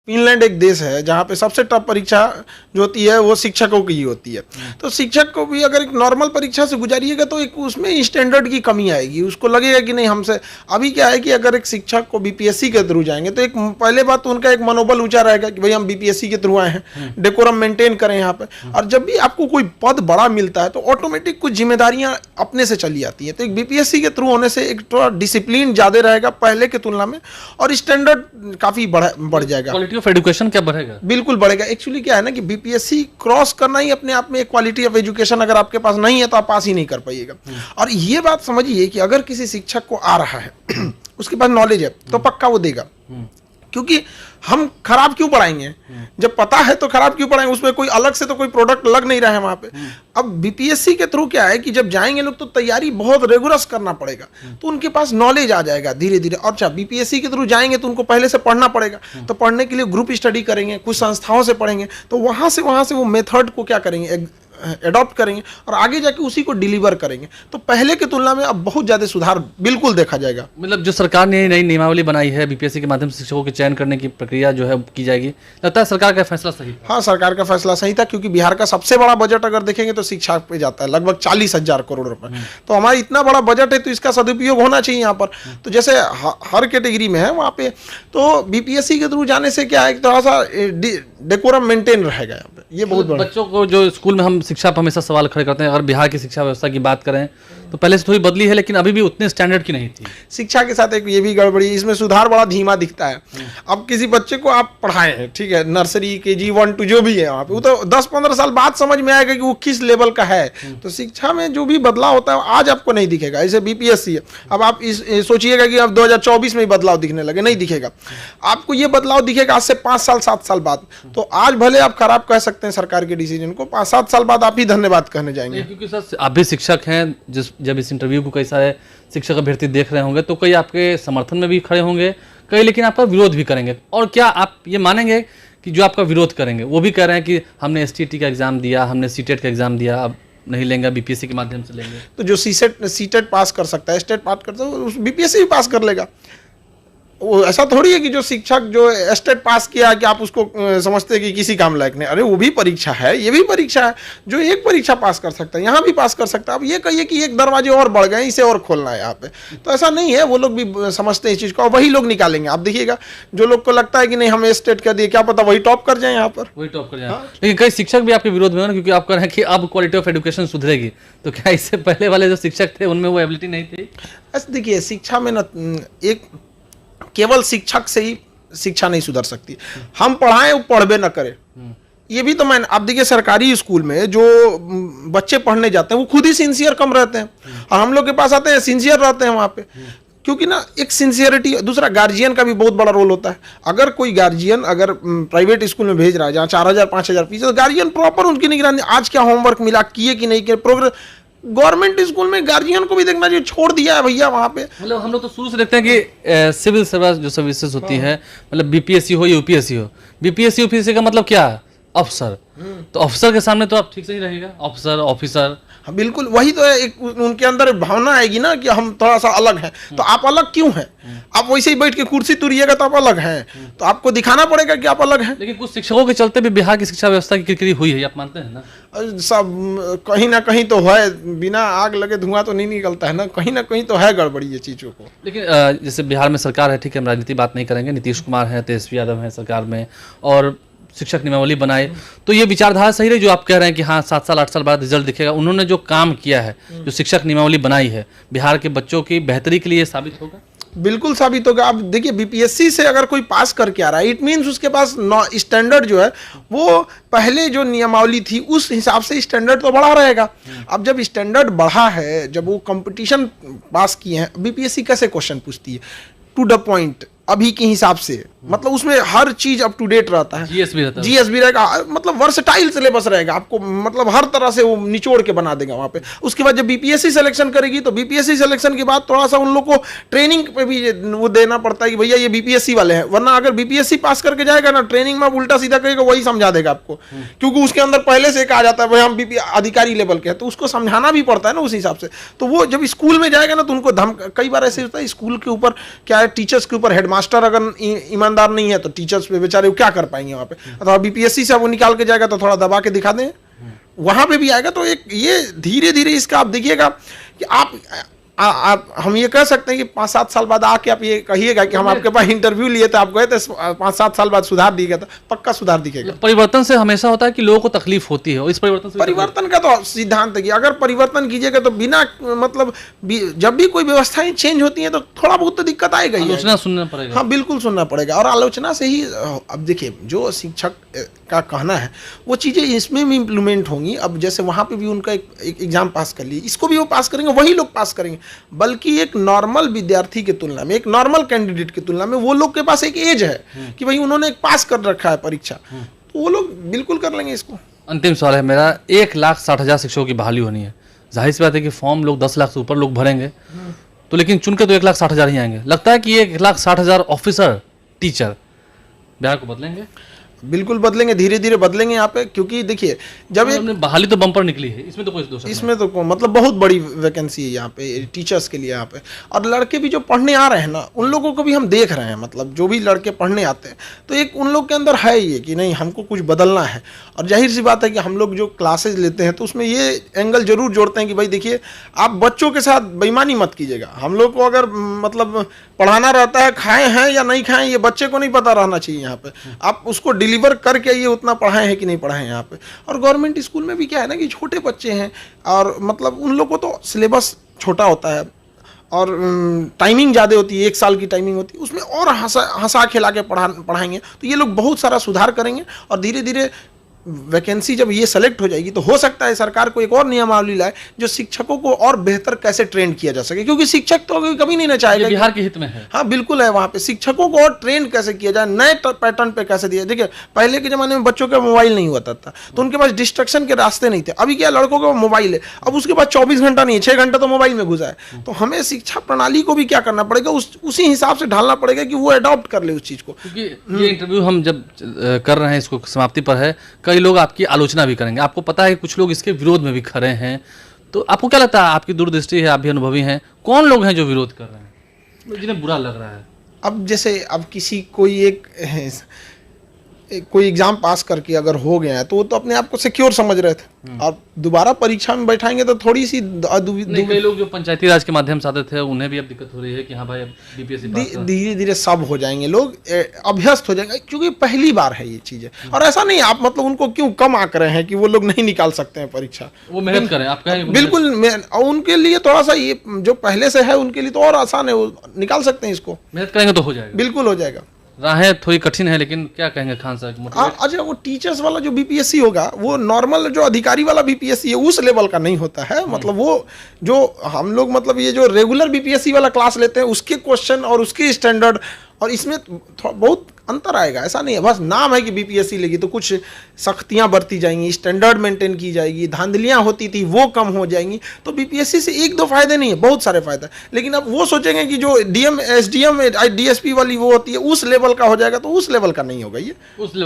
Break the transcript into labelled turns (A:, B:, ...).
A: Finland एक देश है जहाँ पे सबसे टफ परीक्षा जो होती है वो शिक्षकों की ही होती है। तो शिक्षक को भी अगर एक नॉर्मल परीक्षा से गुजारिएगा तो एक उसमें स्टैंडर्ड की कमी आएगी, उसको लगेगा कि नहीं हमसे। अभी क्या है कि अगर एक शिक्षक को बीपीएससी के थ्रू जाएंगे तो एक पहले बात तो उनका एक मनोबल ऊंचा रहेगा कि भाई हम बीपीएससी के थ्रू आए हैं, डेकोरम मेंटेन करें यहाँ पे। और जब भी आपको कोई पद बड़ा मिलता है तो ऑटोमेटिक कुछ जिम्मेदारियां अपने से चली आती हैं। तो एक बीपीएससी के थ्रू होने से एक थोड़ा डिसिप्लिन ज़्यादा रहेगा पहले की तुलना में, और स्टैंडर्ड काफ़ी बढ़ जाएगा।
B: क्वालिटी ऑफ एजुकेशन क्या बढ़ेगा?
A: बिल्कुल बढ़ेगा। एक्चुअली क्या है ना कि बीपीएससी क्रॉस करना ही अपने आप में एक क्वालिटी ऑफ एजुकेशन अगर आपके पास नहीं है तो आप पास ही नहीं कर पाइएगा। और ये बात समझिए कि अगर किसी शिक्षक को आ रहा है उसके पास नॉलेज है तो पक्का वो देगा, क्योंकि हम खराब क्यों पढ़ाएंगे जब पता है तो खराब क्यों पढ़ाएंगे, उसमें कोई अलग से तो कोई प्रोडक्ट लग नहीं रहा है वहां पे। अब बीपीएससी के थ्रू क्या है कि जब जाएंगे लोग तो तैयारी बहुत रेगुलर करना पड़ेगा, तो उनके पास नॉलेज आ जाएगा धीरे धीरे। और जब बीपीएससी के थ्रू जाएंगे तो उनको पहले से पढ़ना पड़ेगा, तो पढ़ने के लिए ग्रुप स्टडी करेंगे, कुछ संस्थाओं से पढ़ेंगे, तो वहां से वो मेथड को क्या करेंगे एडॉप्ट करेंगे और आगे जाके उसी को डिलीवर करेंगे। तो पहले की तुलना में अब बहुत ज्यादा सुधार बिल्कुल देखा जाएगा।
B: मतलब जो सरकार ने नई नियमावली बनाई है बीपीएससी के माध्यम से शिक्षकों के चयन करने की प्रक्रिया जो है की जाएगी, लगता है सरकार का फैसला सही?
A: हाँ, सरकार का फैसला सही था, क्योंकि बिहार का सबसे बड़ा बजट अगर देखेंगे तो शिक्षा पे जाता है लगभग 40,000 करोड़ रुपए। तो हमारा इतना बड़ा बजट है तो इसका सदुपयोग होना चाहिए यहाँ पर। तो जैसे हर कैटेगरी में है वहाँ पे, तो बीपीएससी के थ्रू जाने से क्या है थोड़ा सा डेकोरम मेंटेन रहेगा यहाँ पे। ये बहुत बड़ा।
B: बच्चों को जो स्कूल में हम शिक्षा पर हमेशा सवाल खड़े करते हैं, अगर बिहार की शिक्षा व्यवस्था की बात करें तो पहले से थोड़ी बदली है, लेकिन अभी भी उतने स्टैंडर्ड की नहीं थी।
A: शिक्षा के साथ एक ये भी गड़बड़ी, इसमें सुधार बड़ा धीमा दिखता है। अब किसी बच्चे को आप पढ़ाए हैं, ठीक है, नर्सरी KG 1 2 जो भी है वहाँ पे, वो तो 10-15 साल बाद समझ में आएगा कि वो किस लेवल का है। तो शिक्षा में जो भी बदलाव होता है आज आपको नहीं दिखेगा। ऐसे बीपीएससी है, अब आप सोचिएगा कि अब 2024 में ही बदलाव दिखने लगे, नहीं दिखेगा। आपको ये बदलाव दिखेगा आज से 5 साल 7 साल बाद। तो आज भले आप खराब कह सकते हैं सरकार के डिसीजन को, 5-7 साल बाद आप ही धन्यवाद कहने जाएंगे।
B: क्योंकि सर आप भी शिक्षक हैं, जब इस इंटरव्यू को कई सारे शिक्षक अभ्यर्थी देख रहे होंगे तो कई आपके समर्थन में भी खड़े होंगे, कई लेकिन आपका विरोध भी करेंगे। और क्या आप ये मानेंगे कि जो आपका विरोध करेंगे वो भी कह रहे हैं कि हमने STT का एग्जाम दिया, हमने CTET का एग्जाम दिया, अब नहीं लेंगे, बीपीएससी के माध्यम से लेंगे? तो
A: जो CTET पास कर सकता है, स्टेट पास करता है, बीपीएससी भी पास कर लेगा। वो ऐसा थोड़ी है कि जो शिक्षक जो स्टेट पास किया कि आप उसको समझते हैं कि किसी काम लायक नहीं। अरे वो भी परीक्षा है, ये भी परीक्षा है। जो एक परीक्षा पास कर सकता है यहाँ भी पास कर सकता है। अब ये कहिए कि एक दरवाजे और बढ़ गए, इसे और खोलना है यहाँ पे, तो ऐसा नहीं है। वो लोग भी समझते हैं इस चीज़ को और वही लोग निकालेंगे। आप देखिएगा जो लोग को लगता है कि नहीं हमें स्टेट कर दिए, क्या पता वही टॉप कर जाए यहाँ पर,
B: वही टॉप कर जाए। लेकिन कई शिक्षक भी आपके विरोध में हो ना, क्योंकि आप कह रहे हैं कि अब क्वालिटी ऑफ एजुकेशन सुधरेगी, तो क्या इससे पहले वाले जो शिक्षक थे उनमें वो एबिलिटी नहीं थी?
A: ऐसे देखिए शिक्षा में ना एक केवल शिक्षक से ही शिक्षा नहीं सुधर सकती। हम पढ़ाएं वो पढ़बे न करे, ये भी तो मैं आप देखिए सरकारी स्कूल में जो बच्चे पढ़ने जाते हैं वो खुद ही सिंसियर कम रहते हैं, और हम लोग के पास आते हैं सिंसियर रहते हैं वहाँ पे। क्योंकि ना एक सिंसियरिटी, दूसरा गार्जियन का भी बहुत बड़ा रोल होता है। अगर कोई गार्जियन अगर प्राइवेट स्कूल में भेज रहा है जहाँ 4,000-5,000 फीस, तो गार्जियन प्रॉपर उनकी निगरानी, आज क्या होमवर्क मिला, किए कि नहीं किए, प्रोग्रेस। गवर्नमेंट स्कूल में गार्जियन को भी देखना चाहिए, छोड़ दिया है भैया वहाँ पे।
B: मतलब हम लोग तो शुरू से देखते हैं कि सिविल सर्विस जो सर्विसेज होती है, मतलब बीपीएससी हो या यूपीएससी हो, बीपीएससी यूपीएससी का मतलब क्या है? अफसर। तो अफसर के सामने तो आप ठीक से ही रहेगा, अफसर ऑफिसर।
A: हाँ बिल्कुल, वही तो है। एक उनके अंदर भावना आएगी ना कि हम थोड़ा सा अलग हैं। तो आप अलग क्यों हैं? आप वैसे ही बैठ के कुर्सी तुरिएगा तो आप अलग हैं, तो आपको दिखाना पड़ेगा कि आप अलग हैं।
B: लेकिन कुछ शिक्षकों के चलते भी बिहार की शिक्षा व्यवस्था की किरकिरी हुई है, आप मानते हैं ना?
A: सब कहीं ना कहीं तो है, बिना आग लगे धुआं तो नहीं निकलता है ना कहीं तो है गड़बड़ी ये चीज़ों को।
B: लेकिन जैसे बिहार में सरकार है, ठीक है, हम राजनीति बात नहीं करेंगे, नीतीश कुमार है, तेजस्वी यादव है सरकार में, और शिक्षक नियमावली बनाए, तो ये विचारधारा सही रही जो आप कह रहे हैं कि हाँ 7 साल 8 साल बाद रिजल्ट दिखेगा। उन्होंने जो काम किया है, जो शिक्षक नियमावली बनाई है, बिहार के बच्चों की बेहतरी के लिए साबित होगा?
A: बिल्कुल साबित होगा। अब देखिए बीपीएससी से अगर कोई पास करके आ रहा है, इट मीन्स उसके पास स्टैंडर्ड जो है वो पहले जो नियमावली थी उस हिसाब से स्टैंडर्ड तो बढ़ा रहेगा। अब जब स्टैंडर्ड बढ़ा है, जब वो कंपटीशन पास किए हैं, बीपीएससी कैसे क्वेश्चन पूछती है टू द पॉइंट अभी के हिसाब से, मतलब उसमें हर चीज अप टू डेट रहता है,
B: जीएस भी रहता है,
A: जीएस भी रहेगा, मतलब वर्सटाइल सिलेबस रहेगा आपको, मतलब हर तरह से वो निचोड़ के बना देगा वहाँ पे। उसके बाद जब बीपीएससी सिलेक्शन करेगी तो बीपीएससी सिलेक्शन के बाद थोड़ा सा उन लोग को ट्रेनिंग पे भी वो देना पड़ता है कि भैया ये बीपीएससी वाले हैं, वरना अगर बीपीएससी पास करके जाएगा ना ट्रेनिंग में उल्टा सीधा करेगा, वही समझा देगा आपको, क्योंकि उसके अंदर पहले से कहा जाता है भाई हम अधिकारी लेवल के हैं, तो उसको समझाना भी पड़ता है ना उस हिसाब से। तो वो जब स्कूल में जाएगा ना तो उनको कई बार ऐसे होता है स्कूल के ऊपर क्या है, टीचर्स के ऊपर हेडमास्टर अगर ईमानदार ईमानदार नहीं है तो टीचर्स पे बेचारे वो क्या कर पाएंगे वहाँ पे, अथवा बीपीएससी से वो निकाल के जाएगा तो थोड़ा दबा के दिखा दें, वहाँ पे भी आएगा। तो एक ये धीरे धीरे इसका आप देखिएगा कि आप हम ये कह सकते हैं कि 5-7 साल बाद आके आप ये कहिएगा कि हम आपके पास इंटरव्यू लिए थे, आप गए थे, 5-7 साल बाद सुधार दिखेगा, तो पक्का सुधार दिखेगा।
B: परिवर्तन से हमेशा होता है कि लोगों को तकलीफ होती है, और इस परिवर्तन से
A: परिवर्तन का तो सिद्धांत है कि अगर परिवर्तन कीजिएगा तो बिना मतलब जब भी कोई व्यवस्थाएं चेंज होती हैं तो थोड़ा बहुत तो दिक्कत आएगा ही।
B: आलोचना सुनना पड़ेगा।
A: हाँ बिल्कुल सुनना पड़ेगा, और आलोचना से ही अब देखिए जो शिक्षक का कहना है वो चीज़ें इसमें भी इम्प्लीमेंट होंगी। अब जैसे वहाँ पे भी उनका एक एग्जाम पास कर लिए, इसको भी वो पास करेंगे, वही लोग पास करेंगे, बल्कि एक नॉर्मल विद्यार्थी की तुलना में, एक नॉर्मल कैंडिडेट की तुलना में वो लोग के पास एक एज है कि भाई उन्होंने एक पास कर रखा है परीक्षा, तो वो लोग बिल्कुल कर लेंगे इसको।
B: अंतिम सवाल है मेरा, 1,60,000 शिक्षकों की बहाली होनी है, जाहिर सी बात है कि फॉर्म लोग 10 लाख से ऊपर लोग भरेंगे, तो लेकिन चुन के तो 1,60,000 ही आएंगे। लगता है कि ये 1,60,000 ऑफिसर टीचर बिहार को बदलेंगे?
A: बिल्कुल बदलेंगे, धीरे धीरे बदलेंगे यहाँ पे, क्योंकि देखिए जब एक
B: बहाली तो बम्पर निकली है, इसमें तो कोई दोष नहीं।
A: इसमें तो मतलब बहुत बड़ी वैकेंसी है यहाँ पे टीचर्स के लिए यहाँ पे, और लड़के भी जो पढ़ने आ रहे हैं ना उन लोगों को भी हम देख रहे हैं, मतलब जो भी लड़के पढ़ने आते हैं तो एक उन लोग के अंदर है ये कि नहीं हमको कुछ बदलना है। और जाहिर सी बात है कि हम लोग जो क्लासेज लेते हैं तो उसमें ये एंगल जरूर जोड़ते हैं कि भाई देखिए आप बच्चों के साथ बेईमानी मत कीजिएगा। हम लोग को अगर मतलब पढ़ाना रहता है, खाए हैं या नहीं खाएं ये बच्चे को नहीं पता रहना चाहिए यहाँ पे, आप उसको डिलीवर करके ये उतना पढ़ाए हैं कि नहीं पढ़ाए हैं यहाँ पे। और गवर्नमेंट स्कूल में भी क्या है ना कि छोटे बच्चे हैं और मतलब उन लोग को तो सिलेबस छोटा होता है और टाइमिंग ज़्यादा होती है, 1 साल की टाइमिंग होती है, उसमें और हंसा खिला के पढ़ाएंगे तो ये लोग बहुत सारा सुधार करेंगे। और धीरे धीरे वैकेंसी जब ये सेलेक्ट हो जाएगी तो हो सकता है सरकार को एक और नियमावली लाए जो शिक्षकों को और बेहतर कैसे ट्रेन किया जा सके, क्योंकि शिक्षक तो कभी नहीं ना चाहेगा,
B: बिहार के हित में है।
A: हाँ बिल्कुल है, वहाँ पे शिक्षकों को और ट्रेन कैसे किया जाए, नए पैटर्न पे कैसे दिया। देखिए पहले के ज़माने में बच्चों का मोबाइल नहीं होता था तो उनके पास डिस्ट्रक्शन के रास्ते नहीं थे, अभी क्या लड़कों का मोबाइल है, अब उसके पास 24 घंटा नहीं है, 6 घंटा तो मोबाइल में घुसा है। तो हमें शिक्षा प्रणाली को भी क्या करना पड़ेगा, उसी हिसाब से ढालना पड़ेगा कि वो अडॉप्ट कर ले उस चीज़ को।
B: क्योंकि ये इंटरव्यू हम जब कर रहे हैं, इसको समाप्ति पर है, कई लोग आपकी आलोचना भी करेंगे, आपको पता है कुछ लोग इसके विरोध में भी खड़े हैं, तो आपको क्या लगता है, आपकी दूरदृष्टि है, आप भी अनुभवी हैं, कौन लोग हैं जो विरोध कर रहे हैं, जिन्हें बुरा लग रहा है?
A: अब जैसे अब किसी कोई एग्जाम पास करके अगर हो गया है तो वो तो अपने आप को सिक्योर समझ रहे थे, और दोबारा परीक्षा में बैठाएंगे तो थोड़ी सी
B: कई लोग जो पंचायती राज के माध्यम से आते थे उन्हें भी अब दिक्कत हो रही है कि हाँ भाई अब बीपीएससी
A: धीरे धीरे सब हो जाएंगे, लोग अभ्यस्त हो जाएंगे, क्योंकि पहली बार है ये चीजें। और ऐसा नहीं आप मतलब उनको क्यों कम आंक रहे हैं कि वो लोग नहीं निकाल सकते हैं परीक्षा,
B: वो मेहनत करें, आप कहें
A: बिल्कुल। उनके लिए थोड़ा सा ये जो पहले से है उनके लिए तो और आसान है, वो निकाल सकते हैं इसको,
B: मेहनत करेंगे तो हो जाएगा,
A: बिल्कुल हो जाएगा।
B: राहें थोड़ी कठिन है, लेकिन क्या कहेंगे खान साहब?
A: अच्छा वो टीचर्स वाला जो बीपीएससी होगा वो नॉर्मल जो अधिकारी वाला बीपीएससी है उस लेवल का नहीं होता है, मतलब वो जो हम लोग मतलब ये जो रेगुलर बीपीएससी वाला क्लास लेते हैं उसके क्वेश्चन और उसके स्टैंडर्ड और इसमें बहुत अंतर आएगा। ऐसा नहीं है बस नाम है कि बीपीएससी लेगी तो कुछ सख्तियां बरती जाएंगी, स्टैंडर्ड मेंटेन की जाएगी, धांधलियां होती थी वो कम हो जाएंगी। तो बीपीएससी से 1-2 फायदे नहीं है, बहुत सारे फायदे। लेकिन अब वो सोचेंगे कि जो डीएम एसडीएम डीएसपी वाली वो होती है उस लेवल का हो जाएगा, तो उस लेवल का नहीं होगा ये,
B: उस लेवल